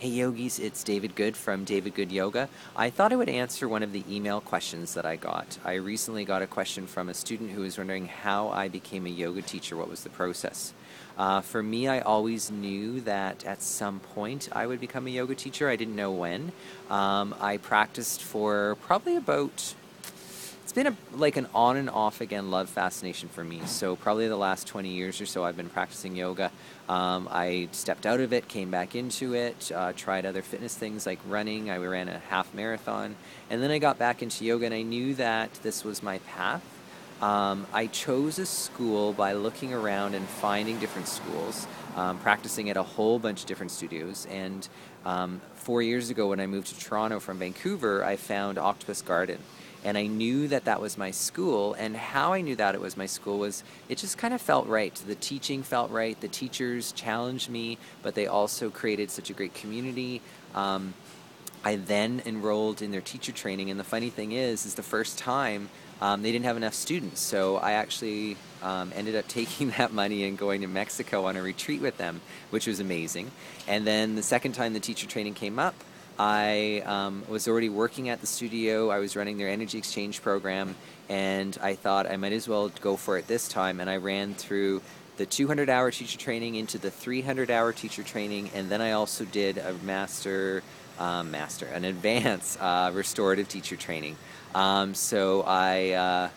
Hey yogis, it's David Good from David Good Yoga. I thought I would answer one of the email questions that I got. I recently got a question from a student who was wondering how I became a yoga teacher, what was the process. For me, I always knew that at some point I would become a yoga teacher. I didn't know when. I practiced for probably about it's been like an on and off again love fascination for me. So probably the last 20 years or so I've been practicing yoga. I stepped out of it, came back into it, tried other fitness things like running. I ran a half marathon, and then I got back into yoga, and I knew that this was my path. I chose a school by looking around and finding different schools, practicing at a whole bunch of different studios. And 4 years ago, when I moved to Toronto from Vancouver, I found Octopus Garden. And I knew that that was my school. And how I knew that it was my school was it just kind of felt right. The teaching felt right. The teachers challenged me, but they also created such a great community. I then enrolled in their teacher training, and the funny thing is the first time they didn't have enough students, so I actually ended up taking that money and going to Mexico on a retreat with them, which was amazing. And then the second time the teacher training came up, I was already working at the studio. I was running their energy exchange program, and I thought I might as well go for it this time, and I ran through the 200-hour teacher training into the 300-hour teacher training, and then I also did a an advanced restorative teacher training. So I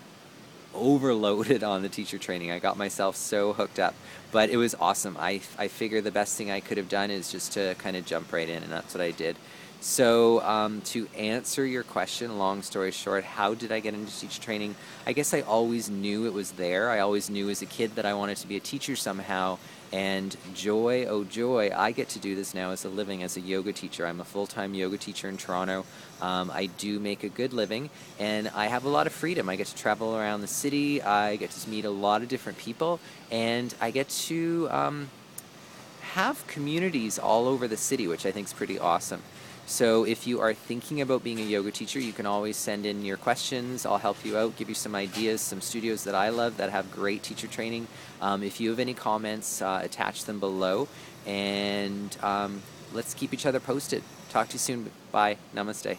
overloaded on the teacher training. I got myself so hooked up, but it was awesome. I figure the best thing I could have done is just to kind of jump right in, and that's what I did. So to answer your question, long story short, how did I get into teacher training? I guess I always knew it was there. I always knew as a kid that I wanted to be a teacher somehow. And joy, oh joy, I get to do this now as a living as a yoga teacher. I'm a full-time yoga teacher in Toronto. I do make a good living, and I have a lot of freedom. I get to travel around the city. I get to meet a lot of different people, and I get to have communities all over the city, which I think is pretty awesome. So if you are thinking about being a yoga teacher, you can always send in your questions. I'll help you out, give you some ideas, some studios that I love that have great teacher training. If you have any comments, attach them below, and let's keep each other posted. Talk to you soon. Bye. Namaste.